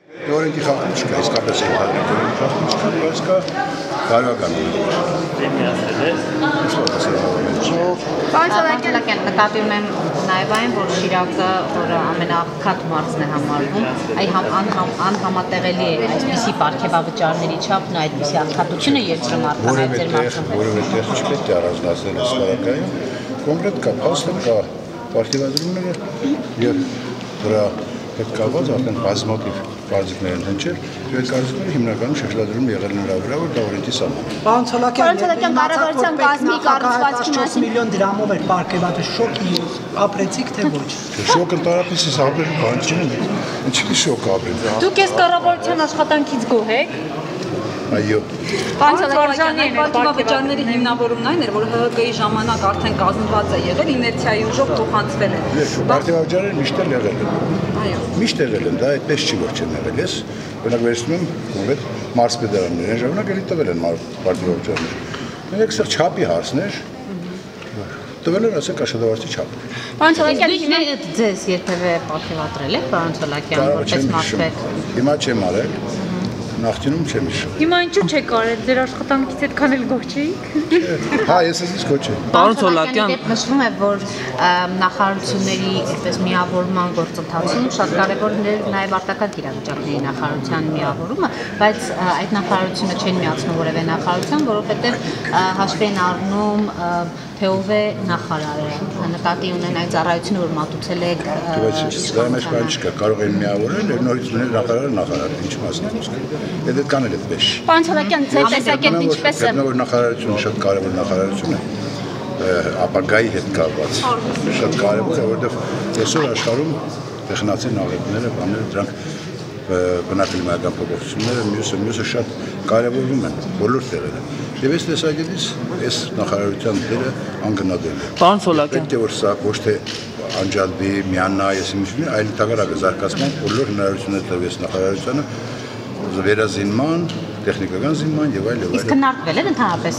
Դորենտի խախտում չկա, իսկապես Դորենտի խախտում չկա, բայց կա բարոյական Պարոն Սալակյան, նկատի ունեմ նաև այն, որ Շիրակը, որը ամենաաղքատ մարզն է համարվում, անհամատեղելի է այսպիսի պարգևավճարների չափն ու այդպիսի աղքատությունը երկրում արտահայտել մարզում։ Որևէ տեղ չպետք է առանձնացնել հսկայակայում, կոնկրետ կա, փաստը կա, պարգևադրումները եւ դրա հետ կապված արդեն բազմաթիվ կարծիքներ են հնչել, եւ այդ կարծիքները հիմնականում շեշտադրում եղել նրա վրա, որ Դավրենտի սահմանը։ Պարոն Սալակյան, կառավարության կազմի կառուցվածքի 4 միլիոն դրամով էր պարգևատրել, շոկի ապրեցիք թե ոչ։ Շոկ ընդհանրապես ապրելու բան չունի, ինչի շոկ ապրել։ Դուք ես կառավարության աշխատանքից գոհ եք։ Այո։ Պարոն Սալակյան, պարգևավճարների հիմնավորումն այն էր, որ ՀՀԿ-ի ժամանակ արդեն կազմված է եղել, իներցիայի ուժով փոխանցվել է։ Պարգևավճարները միշտ էլ եղել են։ Այո։ Միշտ եղել են, դա այդպես չի որ չեն եղել։ Ես օրինակ վերցնում եմ կոնկրետ մարզպետարաններ, այն ժամանակ էլի տվել են պարգևավճարներ։ Մենք սա չափի հարցներ տվել են ասենք աշխատավարձի չափ։ Պարոն Սալակյան, ձեզ երբևէ պարգևատրել եք, պարոն Սալակյան, որպես մարզպետ։ Հիմա չեմ արել, նախկինում չեմ հիշում։ Հիմա ինչու չեք արել, ձեր աշխատանքից այդքան էլ գոհ չէիք։ Հա, ես էս գոհ չեմ։ Պարոն Սալակյան, նշվում է, որ նախարարությունների այսպես միավորման գործընթացում շատ կարևոր է նաև արտաքին իրավիճակների նախարարության միավորումը, բայց այդ նախարարությունը չեն միացնում որևէ նախարարության, որովհետև հաշվի են առնում թե ով է նախարարը, նկատի ունեն այդ ծառայությունը, որ մատուցել եք։ Դա մեջ բան չկա, կարող են միավորել, նորից ունել նախարարը, ինչ մասն է խոսքը։ Այդ կան էլ այդպես։ Պարոն Սալակյան, ձեր տեսակետն ինչպես է։ Գտնավոր նախարարությունը շատ կարևոր նախարարություն է, ապագայի հետ կապված։ Շատ կարևոր է, որովհետև այսօր աշխարհում տեխնացի նավետները, բաները դրանք բնակլիմայական փոփոխությունները մյուսը շատ կարևորում են բոլոր տեղերում։ Եվ այս տեսակետից այս նախարարության դերը անգնահատելի է։ Պարոն Սալակյան, պետք է որ սա ոչ թե անջատվի, միանա, այլ ընդհանրապես զարգացման բոլոր հնարավորությունները տրվեց նախարարությանը վերազինման, տեխնիկական զինման եւ այլ եւ այլ։ Իսկ քննարկվել են ընդհանրապես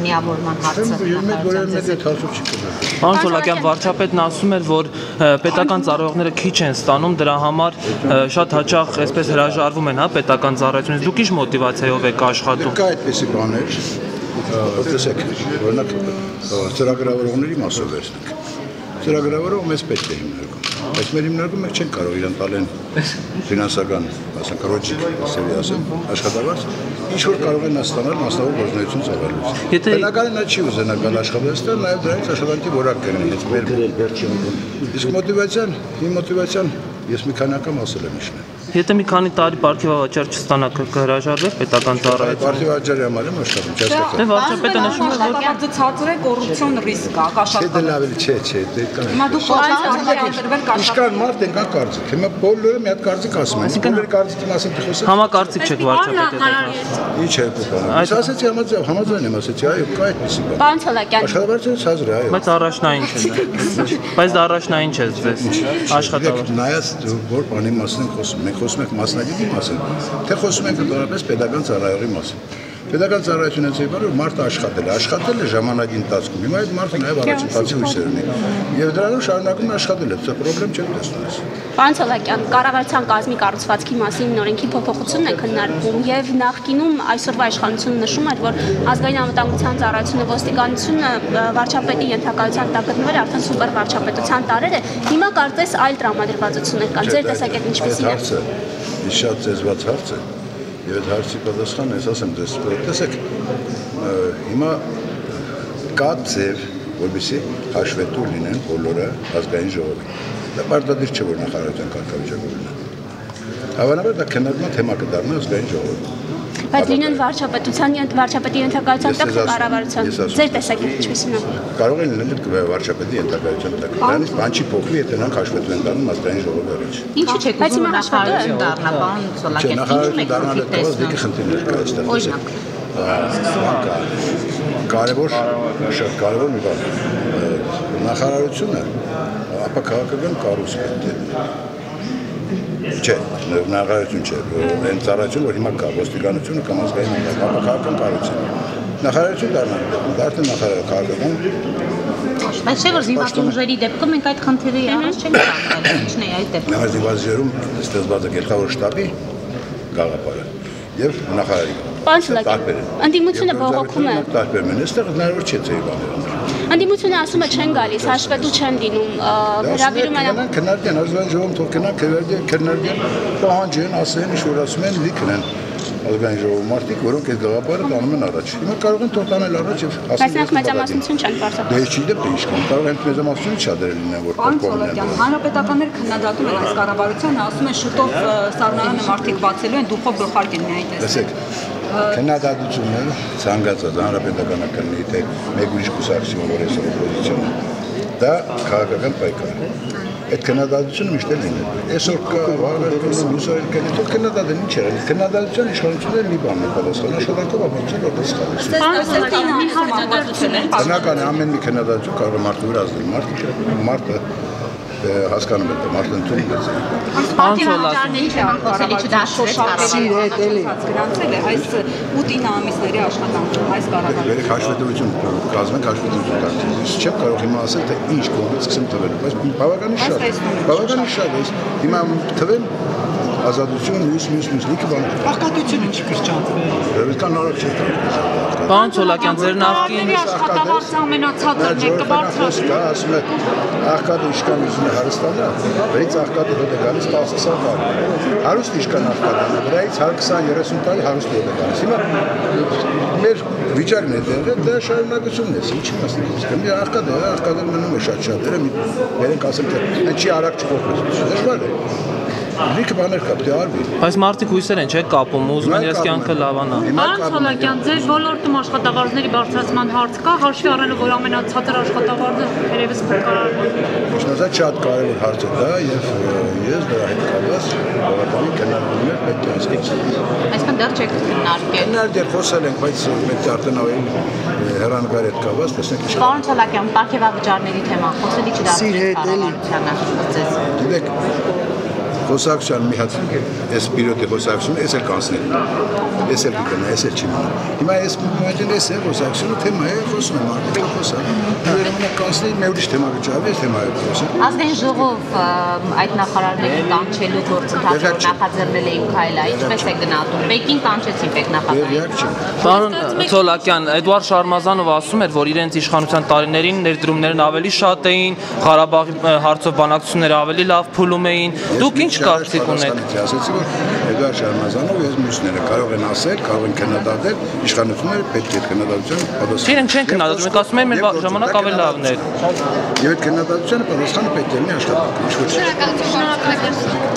միավորման հարցը։ Պարոն Սալակյան, վարչապետն ասում էր, որ պետական ծառայողները քիչ են ստանում, դրա համար շատ հաճախ այսպես հրաժարվում են, հա, պետական ծառայությունից։ Դուք ինչ մոտիվացիայով եք աշխատում։ Կա այդպիսի բաներ, տեսեք, օրինակ ծրագրավորողների մասով վերցնենք։ Ծրագրավորողը մեզ պետք է հիմնարկում, բայց մեր հիմնարկում մենք չենք կարող իրեն տալ են ֆինանսական, ասենք, ռոջիկ, ասելի ասեմ, աշխատավարձ, ինչ որ կարող են ստանալ մասնավոր գործունեություն ծավալուց։ Բնականին նա չի ուզենա գալ աշխատել, նաև դրանից աշխատանքի որակ կլինի, հենց մեր իսկ մոտիվացիան ես մի քանի անգամ ասել եմ իշն։ Եթե մի քանի տարի պարգևավճար չստանաք, կհրաժարվեք պետական ծառայություն։ Պարգևավճարի համար եմ աշխատում, չես Դե վարչապետը նշում է, որ ցածր է կոռուպցիոն ռիսկ կա, Չէ, դե լավ է, չէ, դե կան։ Հիմա դուք Իշքան մարդ են կան կարծիք, հիմա բոլորը մի հատ կարծիք ասում են, բոլորի կարծիքի մասին խոսում։ համակարծիք չեք վարչապետի հետ։ Ինչ է բանը։ Ես ասեցի համաձայն եմ, ասեցի, այո, կա այդպիսի բան։ Պարոն Սալակյան, Աշխատավարձը ցածր է, այո։ Բայց առաջնային չէ։ Բայց դա առաջնային չէ ձեզ աշխատավարձ։ Նայած որ բանի մասին ենք խոսում, մենք խոսում ենք մասնագետի մասին, թե խոսում ենք ընդհանրապես պետական ծառայողի մասին։ Պետական ծառայությունը ցույց բերում մարդը աշխատել է ժամանակի ընթացքում։ Հիմա այդ մարդը նաև առաջընթացի հույսեր ունի։ Եվ դրանով շարունակում է աշխատել, դա խնդրեմ չեմ տեսնում։ Պարոն Սալակյան, կառավարության կազմի կառուցվածքի մասին օրենքի փոփոխությունն է քննարկվում եւ նախկինում այսօրվա իշխանությունը նշում էր, որ ազգային անվտանգության ծառայությունը ոստիկանությունը վարչապետի ենթակայության տակ գտնվել արդեն սուպեր վարչապետության տարեր է։ Հիմա կարծես այլ տրամադրվածություններ կան։ Ձեր տեսակետն ինչպեսին է։ Հարցը շատ ծեզված հարց է։ Եվ այդ հարցի պատասխանը ես ասեմ ձեզ, տեսեք, հիմա կա ձև, որպեսզի հաշվետու լինեն բոլորը ազգային ժողովին։ Դա պարտադիր չէ, որ նախարարության կարգավիճակը լինի։ Հավանաբար դա քննարկման թեմա կդառնա ազգային ժողովում։ Բայց լինեն վարչապետի ենթակայության տակ կառավարության։ Ձեր տեսակետը ինչպեսին է։ Կարող են լինել վարչապետի ենթակայության տակ։ Դրանից բան չի փոխվի, եթե նրանք հաշվետու են դառնում ազգային ժողովի առաջ։ ինչու՞ չեք ուզում նախարարություն դառնա, պարոն Սալակյան։ Նախարարություն դառնալը դեռ դիքի խնդիրներ կա այստեղ, տեսեք։ Կարևոր, շատ կարևոր մի բան։ Նախարարությունը ապա քաղաքական կառույց պետք է։ Չէ, նախարարություն չէ, այն ծառայություն, որ հիմա կա, ոստիկանությունը կամ ազգային քաղաքական կառույց է։ Նախարարություն դառնալու դարձն նախարարը քաղաքական։ Բայց չէ՞ որ զինված ուժերի դեպքում մենք այդ խնդիրի առաջ չենք կանգնել, ինչն է այդ դեպքում։ Նահանգ զինված ուժերում ստեղծված է գլխավոր շտաբի գաղափարը եւ նախարարի Պարոն Սուլակյան, ընդդիմությունը բողոքում է։ Տարբերում են, այստեղ հնարավոր չէ ծերի բաներ։ Ընդդիմությունը ասում է չեն գալիս, հաշվետու չեն դինում, հրավիրում են քննարկեն, ազգային ժողովում թող գնան, քննարկեն, պահանջեն, ասեն, ինչ որ ասում են, լիքն են ազգային ժողովի մարդիկ, որոնք այդ գաղափարը տանում են առաջ։ Հիմա կարող են թող տանել առաջ եւ ասեն։ Բայց նրանք մեծամասնություն չեն պարզաբանում։ Դե չի դեպի ինչքան կարող են մեծամասնություն չադրել լինեն, որ կողմն են։ Հանրապետականները քննադատում են այս կառավարությանը, ասում են շուտով սառնարանը մարդիկ բացելու են, դուխով գլխարկեն միայն տեսնել։ Տեսեք, քննադատությունները ցանկացած հանրապետականների թե մեկ ուրիշ կուսակցություն, որ այսօր օպոզիցիոն է, դա քաղաքական պայքար է։ Այդ քննադատությունը միշտ է լինել։ Այսօր կա վաղերքն ուսեր կան, թող քննադատեն ինչ է։ Քննադատության իշխանությունը մի բան է պատասխան, աշխատանքով ապացուցել որ դա սխալ է։ Բնական է ամեն մի քննադատություն կարող է մարդու վրա ազդել, մարդը հասկանում եք, մարդը ընդունում է։ Անցոլացիաների չհանդիսելի չդաշտի հետ էլի գրանցել է այս 8-9 ամիսների աշխատանքում այս կառավարությունը։ Վերեք հաշվետվություն կազմենք, հաշվետվություն կազմենք։ Չեմ կարող հիմա ասել, թե ինչ կողմից սկսեմ տվել, բայց բավականին շատ է։ Հիմա թվեմ ազատություն, մյուս լիքը բաներ։ Աղքատությունը չի կրճատվել։ Ռեվելկան նորակ չի կարող։ Պարոն Սուլակյան, ձեր նախկին աշխատավարձը ամենացածրն է կբարձրացնի։ Ասում է աղքատը իշքան ուզում է հարստանա, վրից աղքատը հետ է գալիս 10 տարի։ Հարուստ իշքան աղքատը, վրայից 20-30 տարի հարուստ հետ է գալիս։ Հիմա մեր վիճակն է դեղը, դա շարունակությունն է, ինչի մասն է։ Մի աղքատը մնում է շատ-շատ, վերենք ասեմ, թե չի արագ չփոխվեց։ Դժվար է։ Լիքը բաներ կա, դե արվի։ Բայց մարդիկ հույսեր են, չէ՞, կապում, ուզում են իրենց կյանքը լավանա։ Պարոն Սոլակյան, ձեր ոլորտում աշխատավարձների բարձրացման հարց կա, հաշվի առնելով, որ ամենացածր աշխատավարձը երևս փոխարինվում։ Ճիշտ շատ կարևոր հարց է դա եւ ես դրա հետ կապված բավականին քննարկումներ պետք է անցկացնեմ։ Այսինքն դեռ չեք քննարկել։ Քննարկել խոսել ենք, բայց մենք արդեն ավելի հեռանկար հետ կապված, տեսնենք ինչ։ Պարոն Սոլակյան, պարգևավճարների թեման խոսելի չդարձնի։ Գիտեք, խոսակցության մի հատ այս պիրոտի խոսակցությունը էս էլ կանցնել։ Էս էլ կգնա, էս էլ չի մնա։ Հիմա այս մոդելը էս է խոսակցությունը թեմա է, խոսում եմ արդեն խոսա։ Երևանը կանցնել մի ուրիշ թեմա կճավի, այս թեմայով խոսել։ Ազգային ժողով այդ նախարարների կանչելու գործընթացը նախաձեռնել էին քայլը, ինչպես է գնահատում։ Մեկին կանչեցին պետնախագահին։ Պարոն Սոլակյան, Էդուարդ Շարմազանովը ասում էր, որ իրենց իշխանության տարիներին ներդրումներն ավելի շատ էին, Ղարաբաղի հարցով բանակցությունները ավելի լավ փուլում էին։ Դուք ինչ կարծիք ունեք։ Ասեցի, որ Էդուարդ Շարմազանովը ես մյուսները կարող են ասել, կարող են քննադատել, իշխանությունները պետք է քննադատության պատասխան։ Իրենք չեն քննադատում, մենք ասում ենք մեր ժամանակ ավելի լավն էր։ Եվ այդ քննադատությանը պատասխանը պետք է լինի աշխատանք։